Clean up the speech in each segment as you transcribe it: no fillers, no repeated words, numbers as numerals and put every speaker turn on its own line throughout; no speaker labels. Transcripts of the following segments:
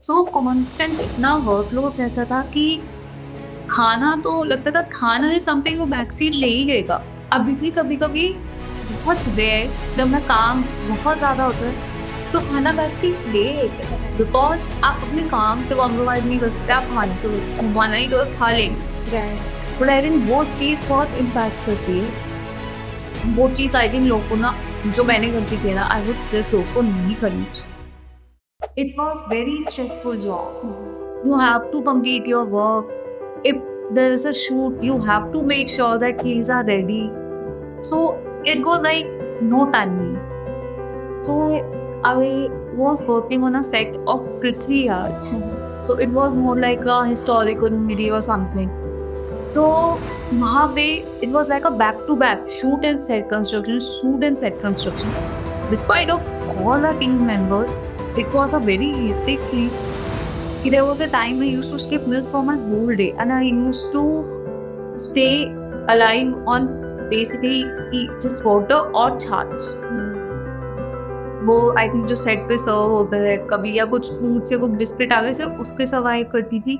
सो constant इतना workload रहता था कि खाना तो लगता था खाना इज समथिंग वो बैक सीट ले ही लेगा। अभी भी कभी-कभी बहुत रेयर जब मैं काम बहुत ज़्यादा होता है, तो खाना बैक सीट ले लेते हैं बिकॉज़ आप अपने काम से कॉम्प्रोमाइज़ नहीं कर सकते, आप खाने से कर सकते हैं, खाना ही तो खा लेंगे।
राइट।
बट आई थिंक वो चीज़ बहुत इम्पैक्ट करती है। वो चीज़ आई थिंक लोगों को ना जो मैंने गलती की ना आई वुड सजेस्ट लोगों को नहीं करनी चाहिए। It was very stressful job. You have to complete your work. If there is a shoot, you have to make sure that things are ready. So it goes like no timing. So I was working on a set of Prithvi Yard. So it was more like a historical movie or something. So वहाँ पे it was like a back to back shoot and set construction, shoot and set construction. Despite of all our team members, it was a very hectic thing. There was a time I used to skip meals for my whole day, and I used to stay alive on basically eat just water or छाछ। वो आई think जो set पे सर्व होता है कभी या कुछ fruits या कुछ बिस्किट आ गए सिर्फ उसके सर्वाइव करती थी।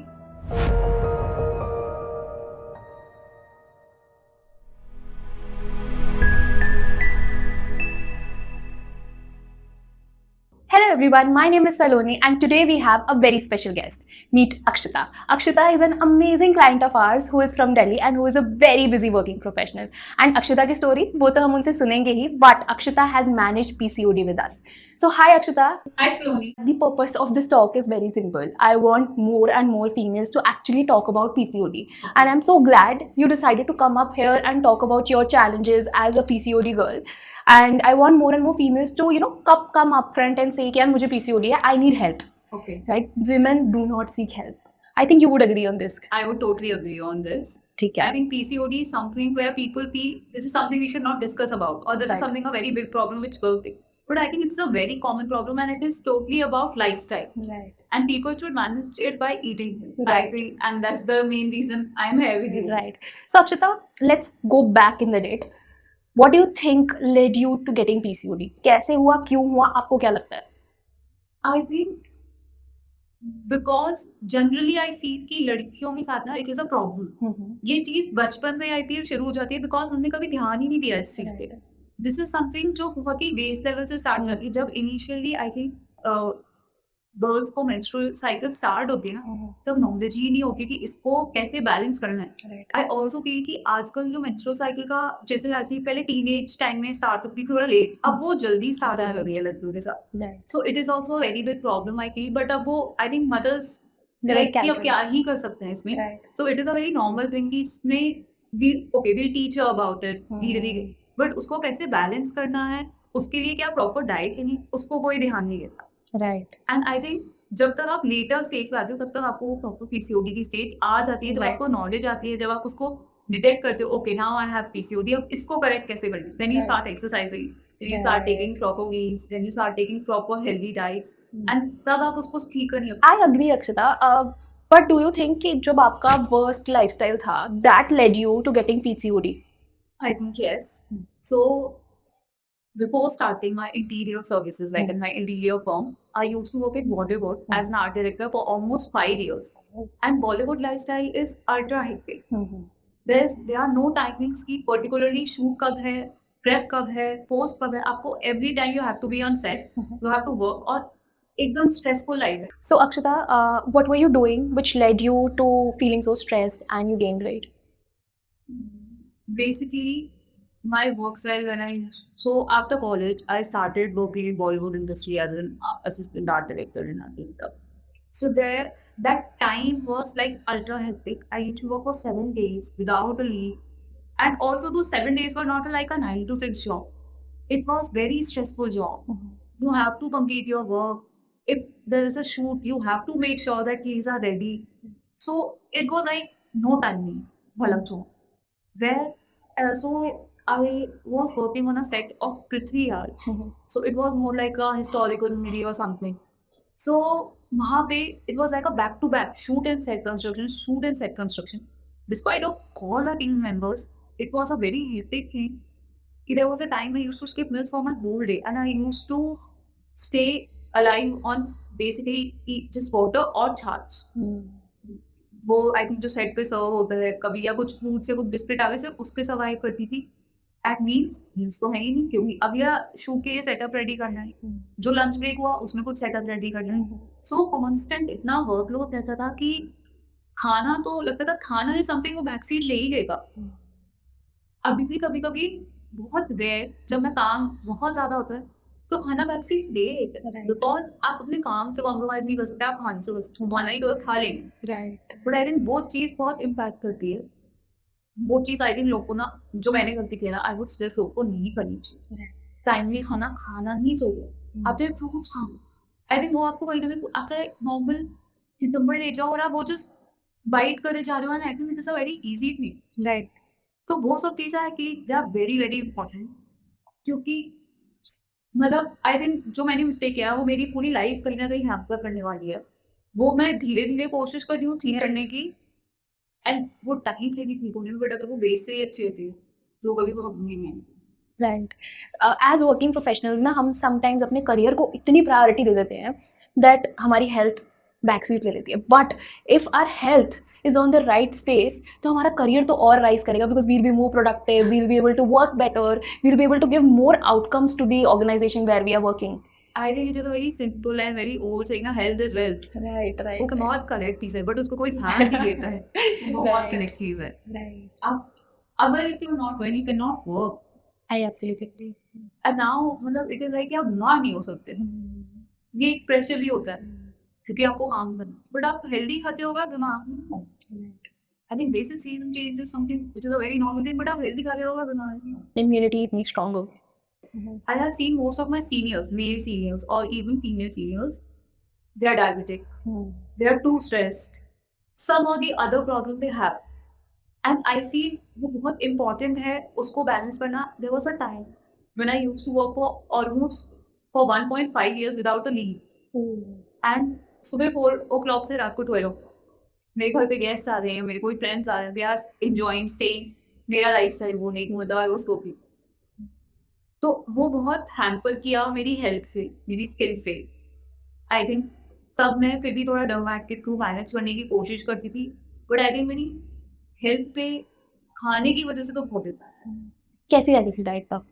Hello everyone, my name is Saloni and today we have a very special guest. Meet Akshita. Akshita is an amazing client of ours who is from Delhi and who is a very busy working professional. And Akshita की story वो तो हम उनसे सुनेंगे ही, but Akshita has managed PCOD with us. So hi Akshita.
Hi Saloni.
The purpose of this talk is very simple. I want more and more females to actually talk about PCOD. And I'm so glad you decided to come up here and talk about your challenges as a PCOD girl. And I want more and more females to, come up front and say, "Kya mujhe PCOD hai, I need help."
Okay.
Right? Women do not seek help. I think you would agree on this.
I would totally agree on this.
ठीक
I
है.
think PCOD is something where people feel this is something we should not discuss about, or this
Right.
is something a very big problem which girls think. But I think it's a very common problem, and it is totally about lifestyle.
Right.
And people should manage it by eating. I
Right.
agree, and that's the main reason I'm here with you.
Right. So Akshita, let's go back in the date. What do you think led you to getting PCOD? कैसे हुआ, क्यों हुआ, आपको क्या लगता है?
I think because generally I feel कि लड़कियों के साथ ना it is a problem. ये चीज बचपन से आई फील शुरू हो जाती है बिकॉज उन्होंने कभी ध्यान ही नहीं दिया इस चीज पे। दिस इज समथिंग जो बहुत ही बेस लेवल से स्टार्ट करती है। जब इनिशियली आई थिंक गर्ल्स को मेंस्ट्रुअल साइकिल स्टार्ट होती है ना तब नॉलेज ही नहीं होती कि इसको कैसे बैलेंस करना है। आई ऑल्सो फील कि आजकल जो मेंस्ट्रुअल साइकिल का जैसे जाती है पहले टीनेज टाइम में स्टार्ट होती थी थोड़ा लेट, अब वो जल्दी स्टार्ट आने लगी है लड़कियों के साथ। So it is also very big problem I feel, but अब वो आई थिंक मदर्स कि अब क्या ही कर सकते हैं इसमें। So it is a very normal thing कि इसमें विल टीच अबाउट इट धीरे धीरे, बट उसको कैसे बैलेंस करना है उसके लिए क्या प्रॉपर डाइट लेनी उसको कोई ध्यान नहीं देता।
राइट.
एंड आई थिंक जब तक आप लेटर स्टेज पे आते हो तब तक आपको प्रॉपर पीसीओडी की स्टेज आ जाती है, जब आपको नॉलेज आती है, जब आप उसको डिटेक्ट करते हो okay now I have PCOD, अब इसको करेक्ट कैसे करना, then you start exercising, then you start taking proper meals, then you start taking proper healthy diets and तब आप उसको ठीक करनी।
I agree Akshata, but do you think कि जब आपका वर्स्ट लाइफस्टाइल था that led you to getting PCOD?
I think yes. So before starting my interior services, like in my interior firm, I used to work in Bollywood as an art director for almost 5 years. And Bollywood lifestyle is ultra hectic. There are no timings की particularly shoot कब है, prep कब है, post कब है, आपको every time you have to be on set, you have to work और एकदम stressful life है।
So Akshita, what were you doing which led you to feeling so stressed and you gained weight?
Basically, my work style so after college, I started working in Bollywood industry as an assistant art director in art director. So there, that time was like ultra hectic. I used to work for 7 days without a leave, and also those 7 days were not like a 9 to 6 job. It was very stressful job. You have to complete your work. If there is a shoot, you have to make sure that things are ready. So it was like no timing, bhalag job. Where so I was working on a set of Prithvi Yard. So it was more like a historical movie or something. So वहाँ पे it was like a back to back shoot and set construction, shoot and set construction. Despite of all the team members, it was a very hectic thing. There was a time I used to skip meals for my whole day, and I used to stay alive on basically eat just water और छाछ। वो आई think जो set पे सर्व होता है कभी, या कुछ फ्रूट से कुछ बिस्किट आगे से उसके सर्वाइव करती थी। एट मीन्स तो है ही नहीं, क्योंकि अब यह शू के लिए सेटअप रेडी करना है, जो लंच ब्रेक हुआ उसमें कुछ सेटअप रेडी करना है। सो कॉन्स्टेंट इतना वर्कलोड रहता था कि खाना तो लगता था खाना इज समथिंग वो बैक सीट ले ही लेगा। अभी भी कभी कभी बहुत रेयर जब मैं काम बहुत ज्यादा होता है तो खाना बैक सीट ले लेते हैं,
Right.
बिकॉज आप अपने काम से कॉम्प्रोमाइज नहीं कर सकते, आप खाने से कर सकते हो, खाना ही तो खा लेंगे।
राइट।
बट आई थिंक वो चीज़ बहुत इम्पैक्ट करती है। वो चीज़ आई थिंक लोग को ना, जो मैंने गलती की है ना, आई वुड सजेस्ट लोग को नहीं करनी चाहिए। टाइमली खाना खाना ही चाहिए। आप चाहे फ्रूट्स खाओ, आई थिंक वो आपको कहीं ना कहीं आपका नॉर्मल क्यूकम्बर ले जाओ और आप वो जस्ट बाइट करे जा रहे हो, I think it is a very easy thing.
Right.
तो वो सब चीज़ें है कि they are very very important, क्योंकि मतलब आई थिंक जो मैंने मिस्टेक किया वो मेरी पूरी लाइफ कहीं ना कहीं हैम्पर करने वाली है। वो मैं धीरे धीरे कोशिश कर रही हूँ ठीक करने की, एंड वो टाइम लेगी ठीक होने में, बट अगर वो बेस से ही अच्छी होती है तो कभी वो नहीं है।
राइट। एज वर्किंग प्रोफेशनल ना हम समटाइम्स अपने करियर को इतनी प्रायोरिटी दे देते हैं दैट हमारी हेल्थ बैक सीट ले लेती है, but if our health is on the right space तो हमारा करियर तो और राइज करेगा, because we'll be more productive, we'll be able to work better, we'll be able to give more outcomes to the organisation where we are working.
I think it is a very simple and very old saying ना, health is wealth.
Right
वो बहुत correct चीज़ है, but उसको कोई ध्यान नहीं देता है। वो बहुत करेक्ट चीज़ है।
राइट।
अब अगर if you not well you can not work,
I absolutely.
And now मतलब इट इज लाइक आप बीमार नहीं हो सकते, ये एक प्रेशर भी होता है क्योंकि आपको काम करना, बट आप हेल्दी खाते होगा बीमार नहीं हो। I think basic season change is something which is a very normal thing, but आप हेल्दी खाते होगा बीमार नहीं हो।
इम्यूनिटी इतनी strong
I have seen most of my seniors, male seniors or even female seniors, they are diabetic,
हो।
they are too stressed, some or the other problem they have. And I feel वो बहुत important है उसको balance करना. There was a time when I used to work for almost for 1.5 years without a leave. And सुबह 4 o'clock से रात को 12 मेरे घर पे गेस्ट आ रहे हैं, मेरे कोई फ्रेंड्स आ रहे हैं, they are enjoying staying, मेरा लाइफस्टाइल वो नहीं मतलब I was coping. तो वो बहुत हैम्पर किया मेरी हेल्थ पे, मेरी स्किल पे। आई थिंक तब मैं फिर भी थोड़ा डर्माट के थ्रू मैनेज करने की कोशिश करती थी, बट आई थिंक मेरी हेल्थ पे खाने की वजह से तो बहुत होता है।
कैसी रहती थी डाइट तब?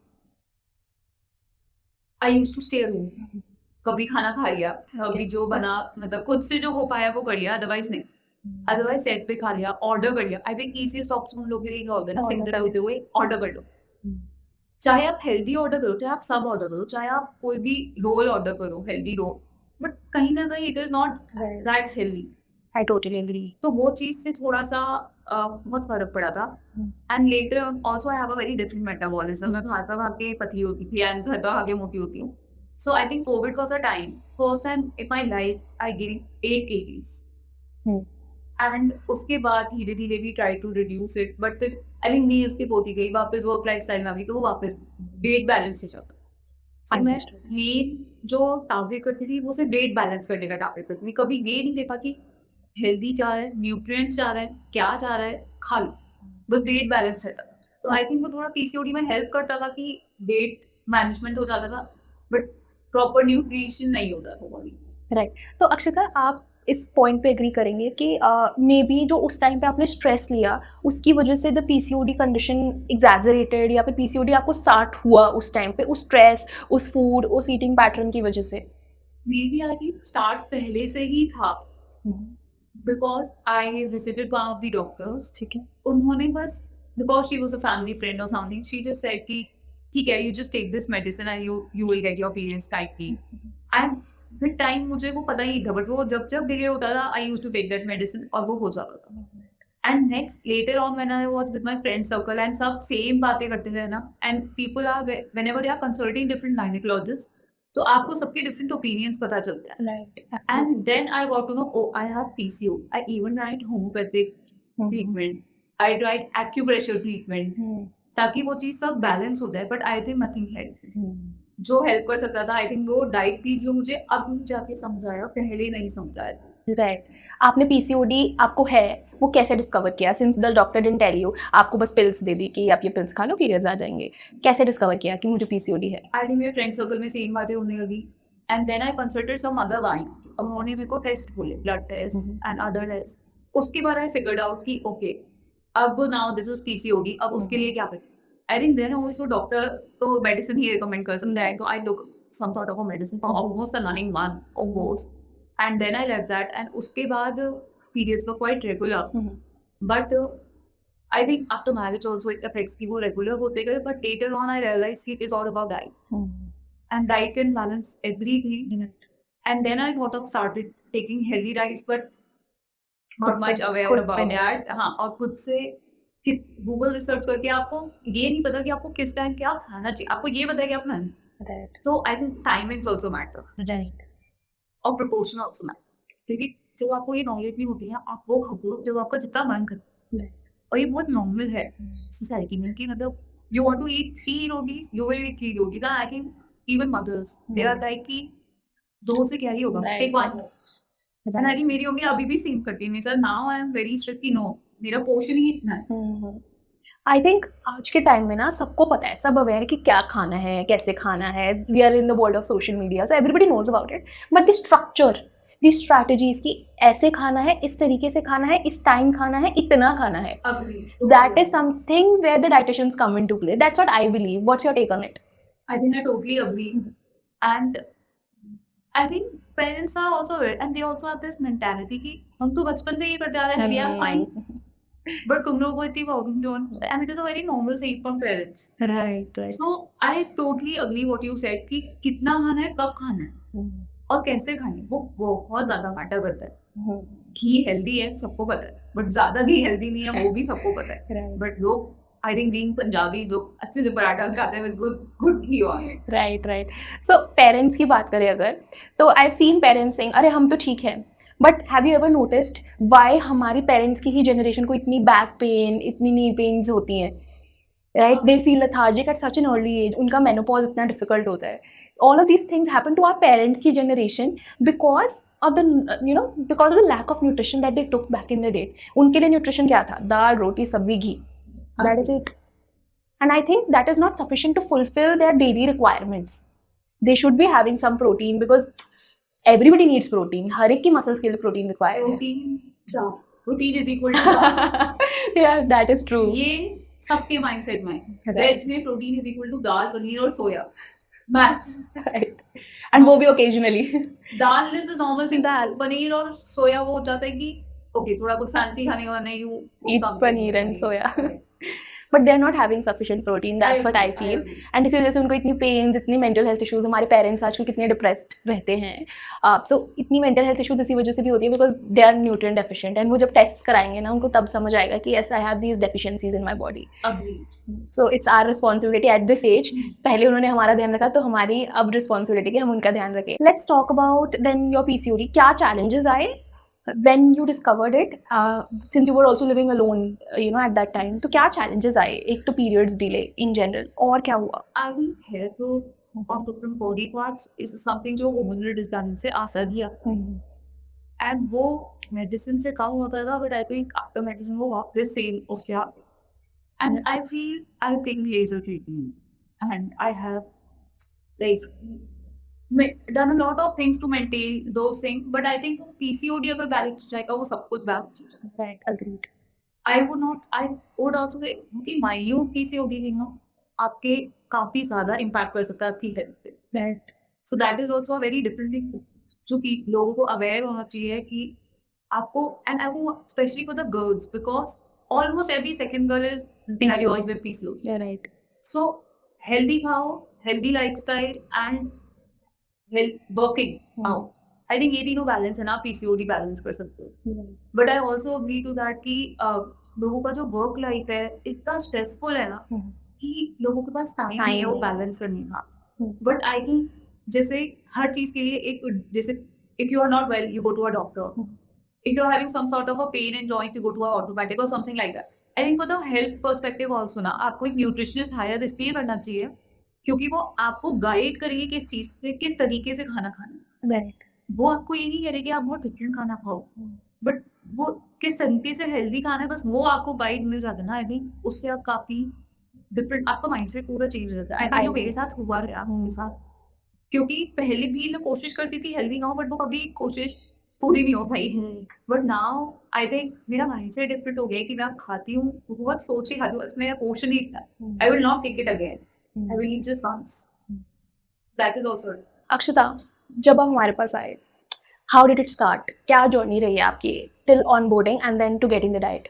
आई यूज टू स्टे रूम, कभी खाना खा लिया, कभी जो बना मतलब खुद से जो हो पाया वो कर लिया, अदरवाइज नहीं। अदरवाइज सेट पे खा लिया, ऑर्डर कर लिया। आई थिंक ईजीएस्ट ऑप्शन उन लोगों के लिए होगा ना, सिंगल होते हुए ऑर्डर कर लो। चाहे आप हेल्दी ऑर्डर करो, चाहे आप सब ऑर्डर करो, चाहे आप कोई भी रोल ऑर्डर करो, हेल्दी रोल, बट कहीं ना कहीं it is not that healthy.
I totally agree.
तो वो चीज़ से थोड़ा सा बहुत फर्क पड़ा था। And later also I have a very different metabolism. मैं भात खा के पतली होती थी एंड घर खा के मोटी होती हूँ। So I think Covid was a time first time in my life I gain 8 kgs, and उसके बाद धीरे धीरे भी try to reduce it, but फिर आई थिंक मील्स की होती गई, वापस वर्क लाइफ स्टाइल में आ गई, तो वो वापस वेट बैलेंस हो जाता। So, मैं मेन जो टारगेट करती थी वो सिर्फ वेट बैलेंस करने का टारगेट करती थी, कभी ये नहीं देखा कि हेल्दी चाह रहा है, न्यूट्रिएंट्स चाह रहा है, क्या चाह रहा है, खा लो, बस वेट बैलेंस रहता था। तो आई थिंक वो थोड़ा पीसीओडी में हेल्प करता था कि वेट मैनेजमेंट हो जाता था, बट प्रॉपर न्यूट्रिशन नहीं होता था बॉडी।
राइट। तो अक्षता, आप इस पॉइंट पे एग्री करेंगे कि मे बी जो उस टाइम पे आपने स्ट्रेस लिया उसकी वजह से द पीसीओडी कंडीशन एग्जैजरेटेड, या फिर पीसीओडी आपको स्टार्ट हुआ उस टाइम पे उस स्ट्रेस, उस फूड, उस ईटिंग पैटर्न की वजह से?
May be I think start पहले से ही था, because I visited one of the doctors.
ठीक है।
उन्होंने बस because she was a family friend और समथिंग, शी जस्ट सेड कि ठीक है, you just take this medicine and you will get your periods timely. And with time मुझे वो पता ही नहीं था, बट वो जब जब डिले होता था I used to take that medicine और वो हो जाता था। And next later on when I was with my friend circle and सब सेम बातें करते थे ना, and people are whenever they are consulting different gynaecologist, तो आपको सबके डिफरेंट ओपिनियंस पता चलता है।
Right.
And then I got to know, oh, I have PCO. I even tried homeopathic treatment. I tried acupressure treatment. ताकि वो चीज़ सब balance हो जाए, but I think nothing help. जो हेल्प कर सकता था आई थिंक वो डाइट थी, जो मुझे अब जाके समझाया, पहले नहीं समझाया था।
राइट। आपने पीसीओडी आपको है वो कैसे डिस्कवर किया? Since the doctor didn't tell you, आपको बस पिल्स दे दी कि आप ये पिल्स खा लो पीरियड्स आ जाएंगे, कैसे डिस्कवर किया कि मुझे पीसीओडी है?
आई थिंक मेरे फ्रेंड सर्कल में सेम बातें होने लगी, and then I consulted some other अब उन्होंने मेरे को टेस्ट बोले, blood test and other test. उसके बाद आई फिगर्ड आउट कि ओके अब नाउ दिस इज पीसीओडी, अब उसके लिए क्या करें। I think then also doctor तो मेडिसिन ही रिकमेंड कर सकते हैं, तो आई टुक some sort of a medicine for almost a 9 month almost, and then I left that, and उसके बाद periods were quite regular, but I think after marriage also it affects कि वो regular होते गए, but later on I realized it is all about diet, and diet can balance everything, and then I thought of started taking healthy diets, but not much aware about that। हाँ, और खुद से Google research करके आपको ये नहीं पता कि आपको किस टाइम क्या खाना चाहिए, आपको ये पता है कि आप खाना। So I think timings also matter,
Right.
और proportion also matter, क्योंकि जब आपको ये नॉलेज नहीं होती है आप वो खाओ जब आपका जितना मन करता है, और ये बहुत नॉर्मल है सोसाइटी में कि मतलब you want to eat 3 rotis, you will eat 3 rotis, and I think even mothers they are like कि 2 से क्या ही होगा, take one, and I think मेरी मम्मी अभी भी सेम करती है, मेरे now I am very strict कि no, मेरा पोर्शन ही इतना है।
आई थिंक आज के टाइम में ना सबको पता है, सब अवेयर है कि क्या खाना है, कैसे खाना है। We are in the world of social media, so everybody knows about it, but the structure, the strategies की ऐसे खाना है, इस तरीके से खाना है, इस टाइम खाना है, इतना खाना है, that is something where the dietitians come into play. That's what I believe. What's your take on it?
I think I totally agree, and I think parents are also aware, and they also have this mentality कि हम तो बचपन से ये करते आ रहे हैं, we are fine, but तुम लोगों को इतनी walking zone, and it is a very normal thing from parents,
right right.
so I totally agree what you said कि कितना खाना है, कब खाना है, और कैसे खाना है, वो बहुत ज्यादा मैटर करता है। घी हेल्दी है सबको पता है, बट ज्यादा घी हेल्दी नहीं है वो भी सबको पता है, बट लोग आई थिंक बीइंग पंजाबी लोग अच्छे से पराठा खाते हैं with good ghee on it.
Right right. So parents की बात करें अगर, तो I have seen parents saying अरे हम तो ठीक है, but have you ever noticed why हमारी पेरेंट्स की ही जनरेशन को इतनी बैक पेन, इतनी नी पेन्स होती हैं, right? They feel lethargic at such an early age, उनका मेनोपॉज इतना डिफिकल्ट होता है। All of these things happen to our parents की generation because of the because of the lack of nutrition that they took back in the day. उनके लिए nutrition क्या था? दाल, रोटी, सब्जी, घी, that is it. And I think that is not sufficient to fulfill their daily requirements. They should be having some protein because everybody needs protein. हर एक की muscles के लिए protein required है।
Protein is equal to
Yeah, that is true.
ये सबके mindset में है। Veg में protein is equal to dal, paneer और सोया, मैक्स,
राइट, एंड वो भी occasionally.
Dal is normal thing, dal paneer और सोया वो हो जाता है कि ओके थोड़ा कुछ फैंसी खाने का नहीं, you
eat paneer and soya, but they are not having sufficient protein, that's what I feel. And इसी वजह से उनको इतनी पेन्स, इतनी मेंटल हेल्थ इश्यूज, हमारे पेरेंट्स आजकल कितने डिप्रेस्ड रहते हैं, सो इतनी मेंटल हेल्थ इश्यूज इसी वजह से भी होती है because they are nutrient deficient. And वो जब टेस्ट कराएंगे ना, उनको तब समझ आएगा कि yes I have these deficiencies in my body. So it's our responsibility at this age. पहले उन्होंने हमारा ध्यान रखा, तो हमारी अब रिस्पॉन्सिबिलिटी कि हम उनका ध्यान रखें। Let's talk about then your PCOD. क्या चैलेंजेस आए when you discovered it, since you were also living alone, at that time, तो क्या challenges आए? एक तो periods delay in general, और क्या हुआ?
I think hair growth of different body parts is something जो hormonal disbalance से आता ही आता है, and वो medicine से कम होता था, but I think after medicine वो वापस same हो गया, and I feel I've taken laser treatment, and I have like done a lot of things to maintain those things, but I think PCOD अगर balance हो जाएगा वो सब कुछ बैलेंस हो जाएगा।
Right, agreed.
I would also say कि mild PCOD thing ना आपके काफी ज्यादा इम्पैक्ट कर सकता है आपकी हेल्थ पे।
Right.
So that is also a very different thing जो कि लोगों को अवेयर होना चाहिए कि आपको, and I will especially for the girls because almost every second girl is diagnosed with PCOD.
Yeah, right.
So healthy खाओ, healthy lifestyle and working out, I think ये तीनों बैलेंस है ना, पीसीओडी बैलेंस कर सकते हो। But I also agree to that कि लोगों का जो वर्क लाइफ है इतना स्ट्रेसफुल है ना कि लोगों के पास टाइम नहीं है वो बैलेंस करने का। बट आई थिंक जैसे हर चीज के लिए एक, जैसे if you are not well you go to a doctor, if you are having some sort of a pain in joint you go to a orthopaedic और something like that. I think for the health perspective also ना आपको एक nutritionist higher इसलिए करना चाहिए क्योंकि वो आपको गाइड करेंगे किस चीज से, किस तरीके से खाना खाना।
Right.
वो आपको ये नहीं करेगी आप बहुत डिफरेंट खाना खाओ, बट वो किस तरीके से हेल्दी खाना है बस वो आपको गाइड मिल जाता है ना। आई थिंक उससे आप काफी डिफरेंट, आपका माइंडसेट पूरा चेंज हो जाता है। आई थिंक जो मेरे साथ हुआ है मेरे साथ क्योंकि पहले भी मैं कोशिश करती थी हेल्दी खाऊं, बट वो कभी कोशिश पूरी नहीं हो पाई। बट नाउ आई थिंक मेरा माइंडसेट डिफरेंट हो गया है कि मैं अब खाती हूँ बहुत सोच के खाती हूँ, मेरा पोर्शन ही इतना, I will not take it again, I will eat just once, that is also.
Akshata, जब आप हमारे पास आए, हाउ डिड इट स्टार्ट? क्या जर्नी रही है आपकी till onboarding and then to getting the diet?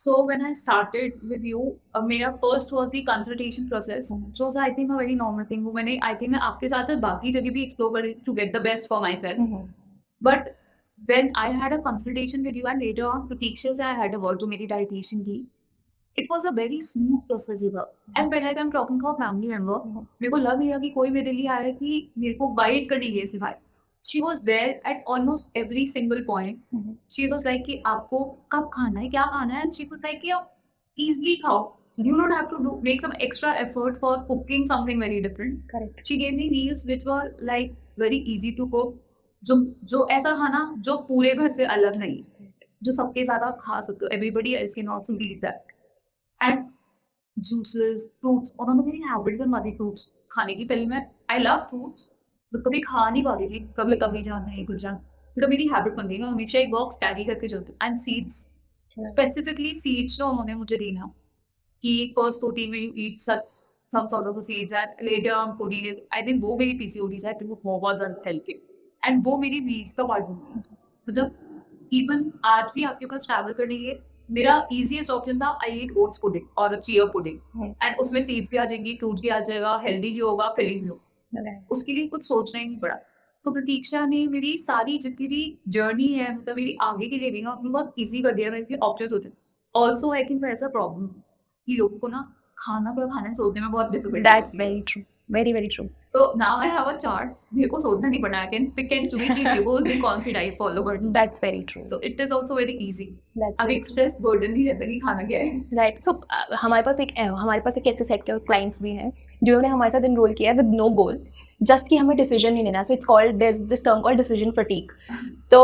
So when I started with you, मेरा first was the consultation process, which was I think a very normal thing. वो मैंने I think मैं आपके साथ बाकी जगह भी explore करी to get the best for myself. But when I had a consultation with you and later on Pratiksha से I had a word जो मेरी dietitian थी, it was a very smooth process here. And when I'm talking about family member, मेरे को लग गया कि कोई मेरे लिए आया कि मेरे को guide करने के लिए सिखाए. She was there at almost every single point. She was like कि आपको कब खाना है, क्या खाना है, and she was like कि आप easily खाओ. You don't have to make some extra effort for cooking something very different.
Correct.
She gave me meals which were like very easy to cook. जो ऐसा खाना जो पूरे घर से अलग नहीं, जो सबके साथ आप खा सकते हो. Everybody else can also eat that. And juices, fruits, उन्होंने मेरी हैबिट बनवा दी फ्रूट्स खाने की. पहले मैं आई लव फ्रूट्स, तो कभी खा नहीं पाती थी, कभी कभी जाना है कुछ जाना, तो मेरी हैबिट बन गई. मैं हमेशा एक बॉक्स कैरी करके चलती हूँ. एंड सीड्स, स्पेसिफिकली सीड्स जो उन्होंने मुझे देना कि फर्स्ट 14 में you eat some sort of seeds and later on 14, I think वो मेरी PCOD से वो बहुत ज़्यादा हेल्प की. एंड वो मेरी मील्स का पार्ट बन गई. मतलब इवन आज भी आपके पास ट्रैवल करने के लिए मेरा easiest ऑप्शन था आई ईट ओट्स पुडिंग और चिया पुडिंग, एंड उसमें सीड्स भी आ जाएंगी, फ्रूट भी आ जाएगा, हेल्दी भी होगा, फिलिंग भी होगा. उसके लिए कुछ सोचना ही नहीं पड़ा. तो प्रतीक्षा ने मेरी सारी जितनी भी जर्नी है, मतलब मेरी आगे की लिविंग है, उसमें बहुत ईजी कर दिया. मेरे ऑप्शंस होते हैं. ऑल्सो आई थिंक ऐसा प्रॉब्लम कि लोगों को ना खाना सोचने में बहुत difficult.
That's very true. Very, very true.
तो now I have a chart, मेरे को सोचना नहीं पड़ा. I can pick and choose कि मेरे को उस दिन कौन सी डाइट फॉलो करनी है.
That's very true.
So it is also very easy.
That's
अभी एक्सप्रेस बर्डन नहीं रहता कि खाना क्या है.
राइट. सो हमारे पास एक ऐसे सेट के क्लाइंट्स भी हैं जिन्होंने हमारे साथ एनरोल किया है विद नो गोल, जस्ट कि हमें डिसीजन नहीं लेना. So it's called, there is this term called decision fatigue. तो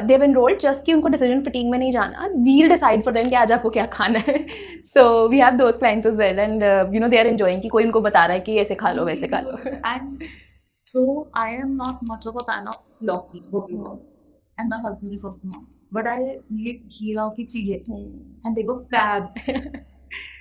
दे हैव एनरोल्ड जस्ट कि उनको डिसीजन फटीग में नहीं जाना. वील डिसाइड फॉर देम कि आज आपको क्या खाना है. So we have those clients as well, and you know they are enjoying कि कोई उनको बता रहा है कि ऐसे खा लो वैसे खा लो.
And so I am not much of a fan of Loki, and my husband is also not. But I eat हीरा की चीजें, and they were fab.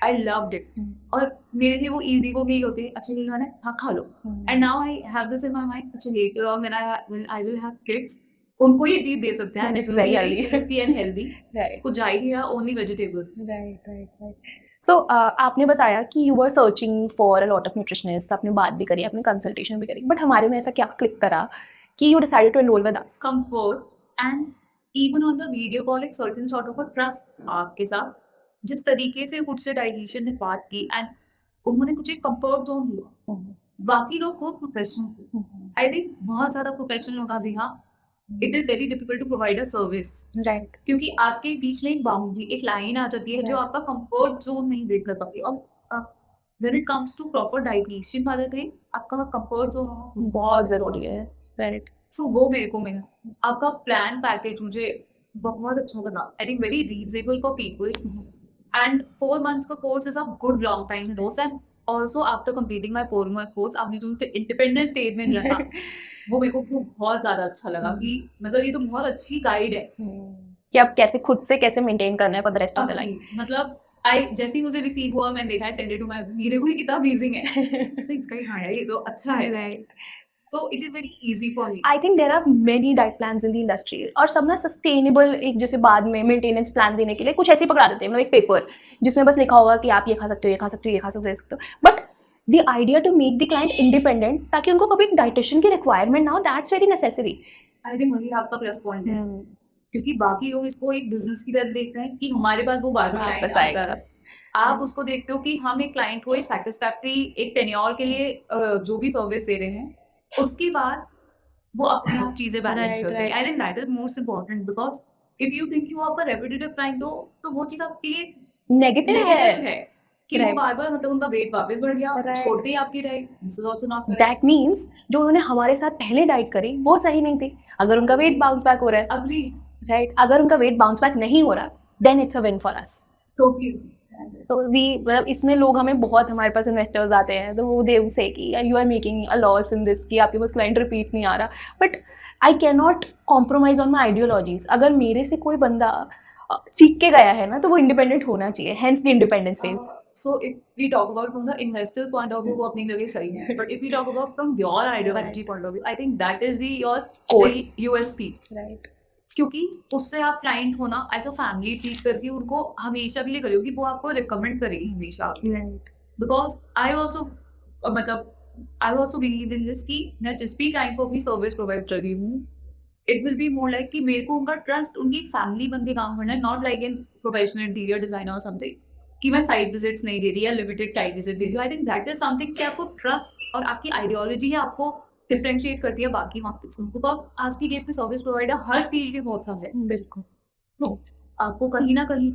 I loved it. और मेरे लिए वो easy वो meal होते, अच्छा नहीं खाना है, हाँ खा लो. And now I have this in my mind, अच्छा later on when I will have kids, उनको ये चीज दे सकते हैं.
This is very healthy.
Tasty and healthy.
Right.
कुछ जाएगी या only vegetables.
Right. सो आपने बताया कि you were searching for a lot of nutritionist. आपने बात भी करी, आपने कंसल्टेशन भी करी, बट हमारे में ऐसा क्या क्लिक करा कि you decided to enrol with us?
Comfort and even on the video call एक certain sort of a trust आपके साथ. जिस तरीके से मुझसे डाइटिशियन ने बात की एंड उन्होंने मुझे कंफर्ट जोन दिया. बाकी लोग बहुत प्रोफेशनल थे. आई थिंक बहुत ज़्यादा प्रोफेशनल होता भी. हाँ, it is very difficult to provide a service.
Right.
क्योंकि आपके बीच में एक बाउंड्री, एक लाइन आ जाती है जो आपका कंफर्ट जोन नहीं ब्रेक कर पाती. और when it comes to proper dietitian वाला थिंग, आपका कंफर्ट जोन
बहुत ज़रूरी है. राइट.
सो वो मेरे को मिला. आपका प्लान पैकेज मुझे बहुत अच्छा लगा. I think very reasonable for people. And 4 months का course is a good long time course. And also after completing my 4 month course, आपने जो मुझे इंडिपेंडेंस स्टेज में दिया था वो मेरे को बहुत ज़्यादा अच्छा लगा कि मतलब ये तो बहुत अच्छी गाइड है
कि आप कैसे खुद से कैसे मेंटेन करना है for the rest of the life.
मतलब आई जैसे ही मुझे रिसीव हुआ, मैंने देखा है सेंड इट टू माय, मेरे को ये कितना अमेजिंग है. तो इसका ही हाँ यार ये तो अच्छा है.
राइट.
तो it is very easy for me.
I think there are many diet plans in the industry, और सब ना सस्टेनेबल एक जैसे बाद में मेंटेनेंस प्लान देने के लिए कुछ ऐसे ही पकड़ा देते हैं, मतलब एक पेपर जिसमें बस लिखा होगा कि आप ये खा सकते हो, ये खा सकते हो, ये खा सकते हो, ये सकते हो. But the idea to make the client independent ताकि उनको कभी एक डाइटिशियन की रिक्वायरमेंट ना हो, that's very necessary.
I think वही आपका प्लस पॉइंट है. क्योंकि बाकी लोग इसको एक बिजनेस की तरह देखते हैं कि हमारे पास वो बार बार आएगा. आप उसको देखते हो कि हम एक क्लाइंट को एक सैटिस्फैक्टरी एक टेन्योर के लिए जो भी सर्विस दे रहे हैं, उसके बाद वो अपनी आप चीजें बैलेंस कर सके. आई think that is most important. Because if you think you आपका रेपिटेटिव क्लाइंट हो, तो वो चीज आपके लिए
नेगेटिव है
कि वो बार-बार मतलब उनका वेट वापस बढ़ गया, छोड़ते ही आपकी diet. This is also not correct.
That means जो उन्होंने हमारे साथ पहले डाइट करी वो सही नहीं थी. अगर उनका वेट बाउंस बैक हो रहा है,
अग्री.
राइट, अगर उनका वेट बाउंस बैक नहीं हो रहा, then it's a win for us.
Totally.
So we मतलब इसमें लोग हमें बहुत हमारे पास इन्वेस्टर्स आते हैं तो वो दे से कि you are making a loss in this कि आपके पास क्लाइंट रिपीट नहीं आ रहा but I can not compromise on my ideologies अगर मेरे से कोई बंदा सीख के गया है ना तो वो इंडिपेंडेंट होना चाहिए hence the independence phase
So if we talk about from the investor's point of view, वो अपनी जगह सही है. But if we talk about from your ideology point of view, I think that is your
Core.
USP.
Right
क्योंकि उससे आप client होना as a family treat करके उनको हमेशा के लिए करोगे, वो आपको रिकमेंड करेगी हमेशा. बिकॉज आई ऑल्सो मतलब I also believe in this कि मैं जिस भी टाइम को अपनी सर्विस प्रोवाइड कर रही हूँ, it will be more like कि मेरे को उनका ट्रस्ट उनकी फैमिली बन के काम करना है, not like in professional interior designer और समथिंग कि मैं साइड विजिट्स नहीं दे रही या लिमिटेड साइड विजिट दे रही हूँ. आई थिंक दैट इज समथिंग कि आपको ट्रस्ट और आपकी आइडियोलॉजी है आपको डिफरेंशिएट करती है बाकी मार्केट से. बिकॉज आज की डेट में सर्विस प्रोवाइडर हर फील्ड के बहुत सारे हैं.
बिल्कुल
तो आपको कहीं ना कहीं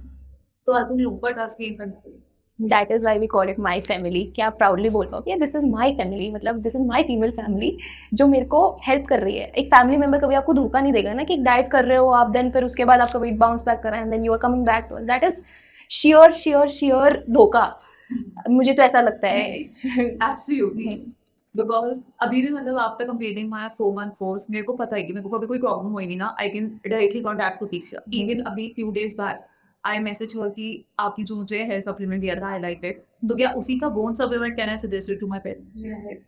तो आपको लोगों पर ट्रस्ट गेन करना चाहिए.
That is why we call it my family क्या आप प्राउडली बोल पाओ कि दिस इज़ माई फैमिली मतलब this is my female family जो मेरे को हेल्प कर रही है. एक फैमिली मेम्बर कभी आपको धोखा नहीं देगा ना कि एक डाइट कर रहे हो आप देन फिर उसके बाद आपका वेट बाउंस बैक कर रहा है and then you are coming back to that is sure धोखा. मुझे तो ऐसा लगता है.
एब्सोल्युटली. बिकॉज अभी भी मतलब after completing my 4 month course मेरे को पता है कि मेरे को कभी कोई प्रॉब्लम होगी ना, I can directly contact to teacher. Even अभी few days back I message हुआ कि आपकी जो मुझे हेयर सप्लीमेंट दिया था हाईलाइटेड, तो क्या उसी का bone supplement can I suggest it to my parents.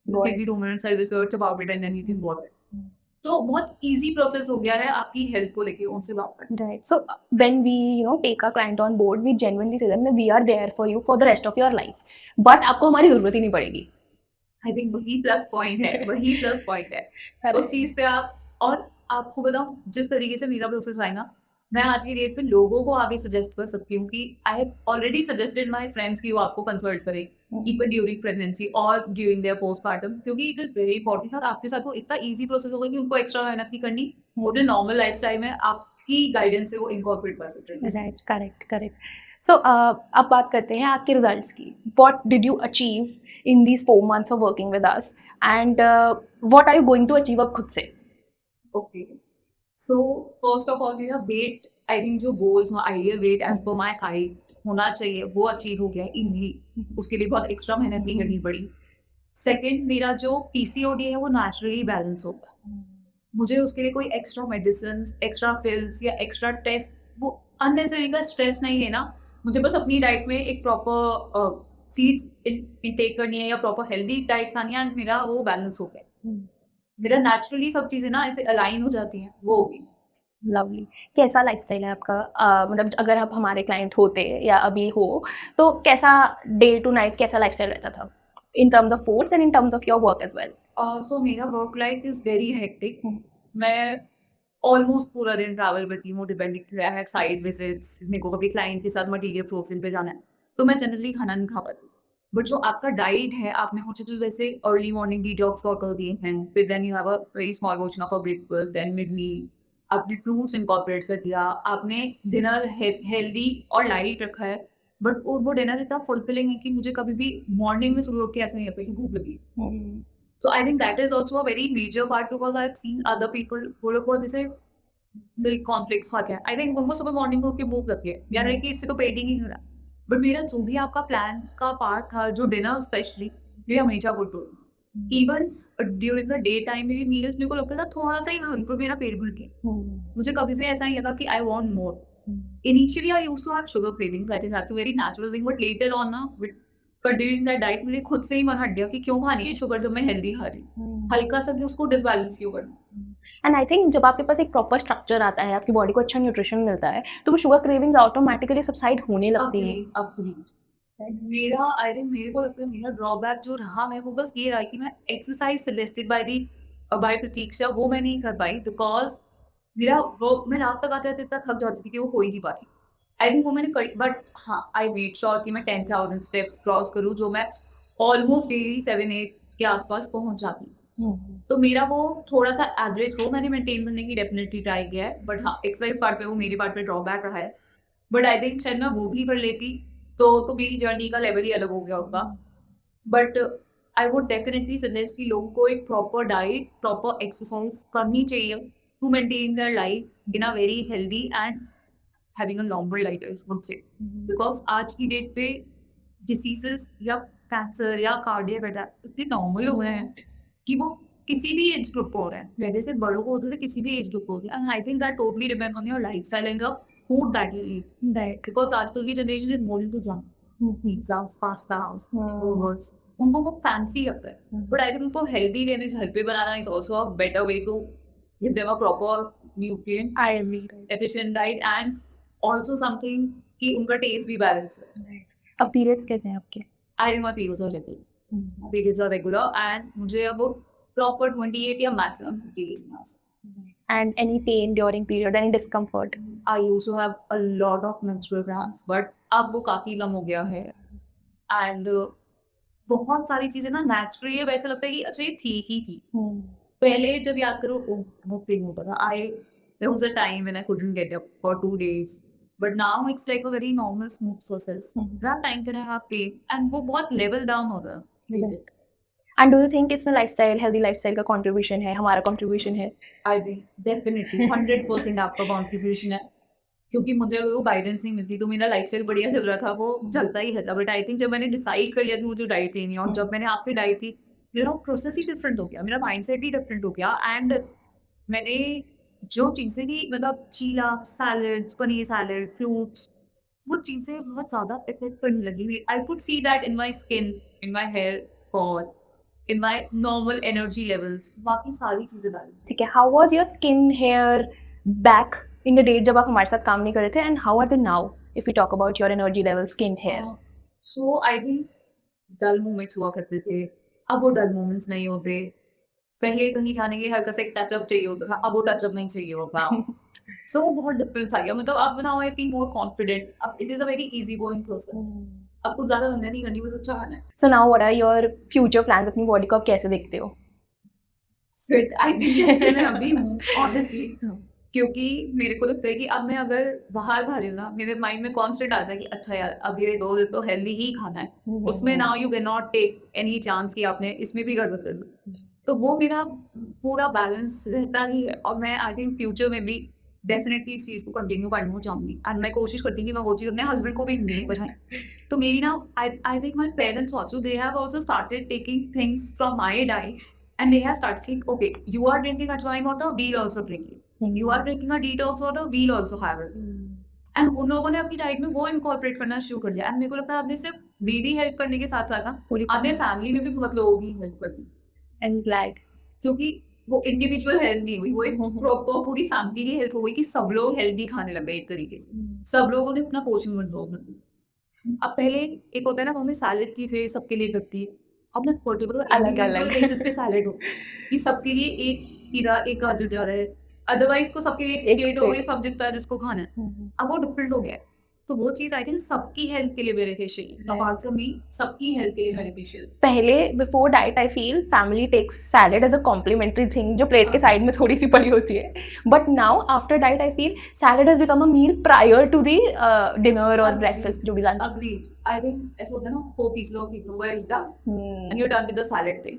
Just maybe 2 minutes I research about it and then you can bought it. तो बहुत easy process हो गया है आपकी हेल्थ को लेके उनसे बात करना.
Right. So when we take a client on board, we genuinely say them that we are there for you for the rest of your life. But आपको हमारी जरूरत ही नहीं पड़ेगी.
आई थिंक वही प्लस पॉइंट है, वही प्लस पॉइंट है उस चीज पे आप. और आपको बताऊं जिस तरीके से मेरा प्रोसेस है ना, मैं आज की डेट पे लोगों को आगे सजेस्ट कर सकती हूँ कि I have already suggested my friends कि वो आपको कंसल्ट करें इवन ड्यूरिंग प्रेगनेंसी और ड्यूरिंग देयर पोस्टपार्टम, क्योंकि इट इज वेरी इंपॉर्टेंट. और आपके साथ वो इतना ईजी प्रोसेस होगा कि उनको एक्स्ट्रा मेहनत नहीं करनी. वो जो नॉर्मल लाइफ स्टाइल में आपकी गाइडेंस से वो इनकॉर्पोरेट कर सकते हैं.
Right correct. सो अब बात करते हैं आपके रिजल्ट्स की. What did you achieve in these 4 months of working with us and what are you going to achieve अब खुद से.
Okay. So first of all मेरा वेट, आई थिंक जो goals ideal weight as per my height होना चाहिए वो achieve हो गया इजली. उसके लिए बहुत एक्स्ट्रा मेहनत नहीं करनी पड़ी. सेकंड, मेरा जो पीसीओडी है वो नेचुरली बैलेंस होगा. मुझे उसके लिए कोई एक्स्ट्रा मेडिसिन, एक्स्ट्रा पिल्स या एक्स्ट्रा टेस्ट, वो अननेसेसरी का स्ट्रेस नहीं है ना. मुझे बस अपनी डाइट में एक प्रॉपर सीड्स इनटेक करनी है या प्रॉपर हेल्दी डाइट खानी है, मेरा वो बैलेंस हो गया. मेरा नेचुरली सब चीज़ें ना ऐसे अलाइन हो जाती हैं, वो होगी.
लवली. कैसा लाइफस्टाइल है आपका. मतलब अगर आप हमारे क्लाइंट होते या अभी हो तो कैसा डे टू नाइट कैसा लाइफस्टाइल रहता था in terms of foods and in terms of your work as well.
So मेरा work life is very hectic. मैं ऑलमोस्ट पूरा दिन ट्रैवल करती हूँ, डिपेंडिंग है साइड विजिट्स, मेरे को कभी क्लाइंट के साथ मटीरियल सोर्सिंग पे जाना है, तो मैं जनरली खाना नहीं खा पाती. बट जो आपका डाइट है, आपने मुझे तो वैसे अर्ली मॉर्निंग डिटॉक्स कर दिए हैं, फिर then you have a very small portion of a breakfast, then mid meal आपने फ्रूट्स इनकॉर्पोरेट कर दिया, आपने डिनर हेल्दी और लाइट रखा है. बट वो डिनर इतना फुलफिलिंग है कि मुझे कभी भी मॉर्निंग में सुबह उठ के ऐसा नहीं लगता कि भूख लगी. So I think that is also a very major part because I've seen other people वो लोग बहुत जैसे मिल्क कॉन्फ्लिक्स खाते हैं. आई थिंक उनको सुबह मॉर्निंग को उठ के भूख लगती है यार कि इससे तो पेट ही नहीं हो रहा. बट मेरा जो भी आपका प्लान का पार्ट था, जो डिनर स्पेशली, ये हमेशा गुड हो. Even during the day time में भी मील्स मेरे को लगता था थोड़ा सा ही ना उनको मेरा पेट भर के. मुझे कभी भी ऐसा नहीं लगा कि I want more. Initially I used to have sugar cravings. I think that's a very natural thing. But later on ना विद कंटिन्यूइंग दैट डाइट मुझे खुद से ही मन हट गया कि क्यों खानी है शुगर जब मैं हेल्दी खा रही हूँ. हल्का सा भी उसको डिसबैलेंस क्यों करना.
एंड आई थिंक जब आपके पास एक प्रॉपर स्ट्रक्चर आता है, आपकी बॉडी को अच्छा न्यूट्रिशन मिलता है, तो वो शुगर क्रेविंग्स ऑटोमेटिकली सबसाइड होने लगती है.
अपनी मेरा आई थिंक मेरे को लगता है मेरा ड्रॉबैक जो रहा मैं वो बस ये रहा कि मैं एक्सरसाइज सजेस्टेड बाय प्रतीक्षा वो मैं नहीं कर पाई. बिकॉज मेरा वो मैं रात तक आते आते इतना थक जाती थी कि वो हो ही नहीं पाती. आई थिंक वो मैंने करी. बट हाँ, आई मेड श्योर कि मैं 10,000 स्टेप्स क्रॉस करूँ, जो मैं ऑलमोस्ट डेली 7-8 के आसपास पहुँच जाती. तो मेरा वो थोड़ा सा एवरेज हो मैंने मेंटेन करने की डेफिनेटली ट्राई किया है. बट हाँ, एक्सरसाइज पार्ट पे वो मेरी पार्ट पे ड्रॉबैक रहा है. बट आई थिंक शायद मैं वो भी कर लेती तो मेरी जर्नी का लेवल ही अलग हो गया होगा. But I would definitely suggest कि लोगों को एक प्रॉपर डाइट, प्रॉपर एक्सरसाइज करनी चाहिए to maintain their life in a very healthy and having a longer life I would say, because आज की डेट पे डिसीजेस या कैंसर या कार्डियक अटैक इतने नॉर्मल हो गए हैं कि वो किसी भी एज ग्रुप को हो रहा है, पहले से बड़ों को होते थे, किसी भी एज ग्रुप को होते हैं। And I think that totally depend on your life style and the food that you eat,
Right.
Because आजकल की generation is more to junk pizzas pastas
Hmm.
रोबोट्स, उनको वो फैंसी लगता है।
Hmm.
बट आई थिंक उनको healthy लेने घर पे बनाना is also a better way to give them a proper nutrient
I agree.
Efficient diet and also something कि उनका टेस्ट भी बैलेंस है।
Right. अब पीरियड्स कैसे हैं आपके?
I think my periods are regular, periods are regular and मुझे अब प्रॉपर 28 या maximum periods.
And any pain during period, any discomfort?
I used to have a lot of menstrual cramps, but अब वो काफ़ी कम हो गया है एंड बहुत सारी चीज़ें ना नेचुरली वैसे लगता है कि अच्छा ये थी ही थी। पहले जब याद करो बहुत पेन होता था। There was a time when I couldn't get up for 2 days, but now it's like a very normal smooth process. That time can I have pain and वो बहुत level down होता है चीज़ें।
And do you think इसमें lifestyle, healthy lifestyle का contribution है, हमारा contribution है?
I think definitely 100% आपका contribution है, क्योंकि मुझे अगर वो गाइडेंस नहीं मिलती तो मेरा लाइफस्टाइल बढ़िया चल रहा था, वो चलता ही रहता। बट आई थिंक जब मैंने डिसाइड कर लिया कि मुझे डाइट लेनी है और जब मैंने आपकी डाइट थी, मेरा प्रोसेस ही डिफरेंट हो गया, मेरा माइंडसेट ही डिफरेंट हो गया एंड मैंने जो चीज़ें भी मतलब cheela salads, paneer salad, fruits, वो चीज़ें बहुत ज़्यादा इफेक्ट करने लगी। I could see that in my skin, in my hair fall, in my normal energy levels, बाकी सारी चीज़ें बैलेंस।
ठीक है, how was your skin, hair back in the day जब आप हमारे साथ काम नहीं कर रहे थे, and how are they now if we talk about your energy level, skin, hair?
So I think dull moments हुआ करते थे, अब वो डल मोमेंट्स नहीं होते। पहले कहीं जाने के हल्का सा एक टचअप चाहिए होता था, अब वो टचअप नहीं चाहिए होता। सो वो बहुत डिफरेंस आ गया, मतलब अब now I feel more confident, अब it is a very easy going process. अब कुछ ज़्यादा मेहनत नहीं करनी, बस अच्छा खाना है।
So now what are your future plans? अपनी बॉडी को आप कैसे देखते हो?
फिट आई थिंक जैसे मैं अभी हूँ ऑनेस्टली, क्योंकि मेरे को लगता है कि अब मैं अगर बाहर खा रही हूँ ना, मेरे माइंड में कॉन्स्टेंट आता है कि अच्छा यार अब ये 2 दिन तो हेल्दी ही खाना है, उसमें now you can not take any chance कि आपने इसमें भी गड़बड़ कर ली। तो वो मेरा पूरा बैलेंस रहता ही है और मैं आई थिंक फ्यूचर में भी डेफिनेटली इस चीज़ को कंटिन्यू करना चाहूँगी एंड मैं कोशिश करती हूँ कि मैं वो चीज़ अपने हस्बैंड को भी नहीं बताएं। तो मेरी ना I think my parents also they have also started taking things from my diet and they have started think, okay, you are drinking ajwain water, we'll also drink it. You are drinking a detox water, we'll also have it. And उन लोगों ने अपनी diet में वो incorporate करना शुरू कर दिया एंड मेरे को लगता है आपने सिर्फ मेरी हेल्प करने के साथ साथ ना आपने फैमिली में भी बहुत लोगों की हेल्प कर दी।
And glad.
क्योंकि वो इंडिविजुअल हेल्थ नहीं हुई, वो एक प्रॉपर पूरी फैमिली की हेल्थ हो गई कि सब लोग हेल्दी खाने लग गए एक तरीके से, सब लोगों ने अपना पोर्शन कंट्रोल कर दिया। अब पहले एक होता है ना, हमें सैलेड की ट्रे सबके लिए करती है, अब ना पर्टिकुलर
अलग-अलग
बेसिस पे सैलेड हो कि सबके लिए एक खीरा एक गाजर जा रहा है, अदरवाइज को सबके लिए एक प्लेट हो गई, सब जितना है जिसको खाना है। अब वो डिफरेंट हो गया है, तो वो चीज़ आई थिंक सबकी हेल्थ के लिए बेनिफिशियल, अपार्ट फ्रॉम मी सबकी हेल्थ के लिए बेनिफिशियल।
पहले before diet I feel family takes salad as a complementary thing जो प्लेट के साइड में थोड़ी सी पड़ी होती है, but now after diet I feel salad has become a meal prior to the dinner और ब्रेकफास्ट जो भी लंच।
Agreed. I think ऐसा होता है ना, 4 pieces of pizza where it's done and you're done with the salad thing.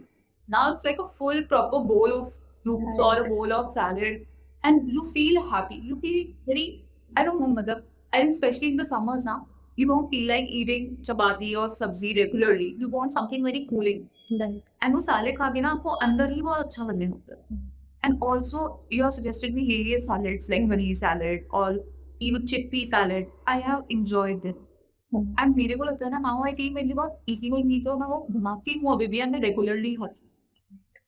Now it's like a full proper bowl of fruits or a bowl of salad and you feel happy. You feel very, I don't know, मतलब I think especially in the summers now, you don't feel like eating chapati or sabzi regularly. You want something very cooling. And वो salad खा के ना आपको अंदर ही बहुत अच्छा लगने लगता है. And also you have suggested me various salads like paneer salad or even chickpea salad. I have enjoyed it. And मेरे को लगता है ना, नाउ आई फील मेरे लिए बहुत इजी कोई नहीं, तो मैं वो बनाती हूँ अभी भी एंड मैं रेगुलरली खाती हूँ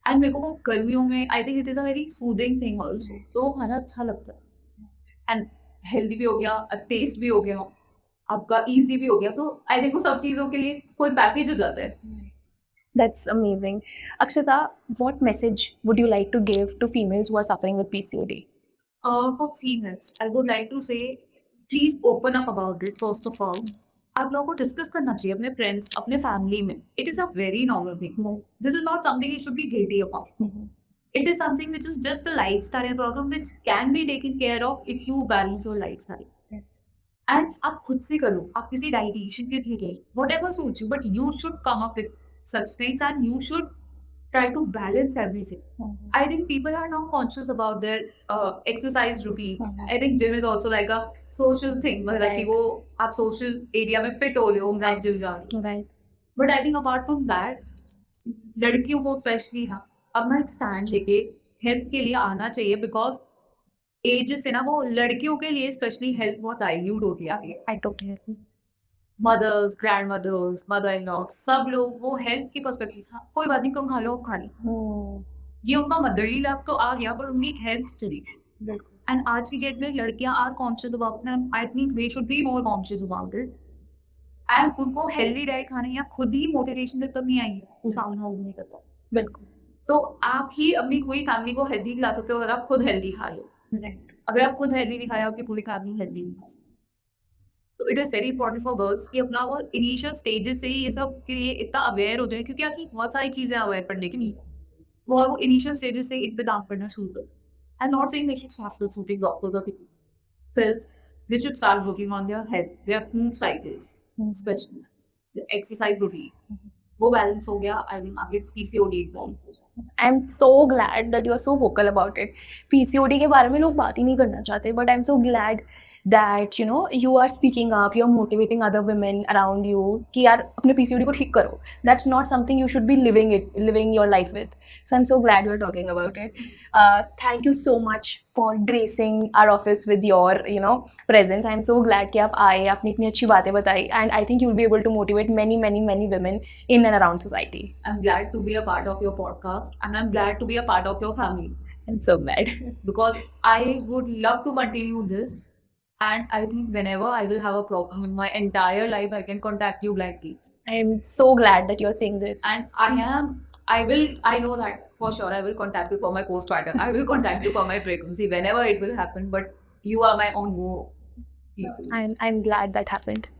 एंड मेरे को वो गर्मियों में आई think it is a very soothing thing also, तो वो खाना अच्छा लगता है एंड हेल्दी भी हो गया, टेस्ट भी हो गया, आपका इजी भी हो गया, तो आई थिंक वो सब चीज़ों के लिए कोई पैकेज हो जाता है।
That's amazing. Akshita, what message would you like to give to females who are suffering with PCOD?
For females, I would like to say, please open up about it first of all. आप लोगों को discuss करना चाहिए अपने friends, अपने family में। It is a very normal thing, this is not something you should be guilty about. It is something which is just a lifestyle problem which can be taken care of if you balance your lifestyle and आप खुद से करो, आप किसी dietitian के लिए what ever suits you, but you should come up with such things and you should try to balance everything. I think people are now conscious about their exercise routine. I think gym is also like a social thing. मतलब कि
Right.
वो आप social area में fit हो रहे हो, मैं gym जा रही हूँ.
Right.
But I think apart from that, लड़कियों को स्पेशली हाँ अपना एक स्टैंड लेके हेल्थ के लिए आना चाहिए, बिकॉज एज से ना वो लड़कियों के लिए स्पेशली हेल्थ बहुत डाइल्यूट होती है.
I totally agree.
Mothers, grandmothers, mother in law, सब लोग वो हेल्थ की पर्सपेक्टिव था, कोई बात नहीं तुम खा लो, खा लो. ये उनका मदरली लव तो आ गया, पर उनकी हेल्थ चली.
बिल्कुल.
एंड आज की डेट में लड़कियां are conscious about it. I think they should be more conscious about it. And उनको हेल्दी डाइट खाने या खुद ही मोटिवेशन जब तक नहीं आई वो सामना हो नहीं करता.
बिल्कुल.
तो आप ही अपनी पूरी फैमिली को हेल्दी खिला सकते हो अगर आप खुद हेल्दी खा लो.
Right.
अगर आप खुद हेल्दी नहीं खाए, आपकी पूरी फैमिली हेल्दी नहीं खा सकती. तो it is very important for girls कि अपना वो इनिशियल स्टेजेस से ही ये सब के लिए इतना अवेयर हो जाए, क्योंकि आज बहुत सारी चीज़ें अवेयर करने के लिए वो इनिशियल स्टेजेस से इन पे काम करना शुरू करो. I am not saying they should start consulting doctors और pills. They should start working on their health, their food cycles, especially the exercise routine. वो बैलेंस हो गया, आई मीन आपके पीसीओडी बैलेंस हो गया.
I'm so glad that you are so vocal about it. PCOD के बारे में लोग बात ही नहीं करना चाहते, but I'm so glad that you are speaking up, you're motivating other women around you कि यार अपने PCOD को ठीक करो. That's not something you should be living your life with. So I'm so glad you're talking about it. Thank you so much for gracing our office with your presence. I'm so glad कि आप आए, आपने इतनी अच्छी बातें बताई, and I think you'll be able to motivate many women in and around society.
I'm glad to be a part of your podcast, and I'm glad to be a part of your family,
I'm so glad.
because I would love to continue this. And I think whenever I will have a problem in my entire life, I can contact you blindly.
I'm so glad that you're saying this.
And I know that for sure I will contact you for my postpartum. I will contact you for my pregnancy whenever it will happen. But you are my own people.
I'm glad that happened.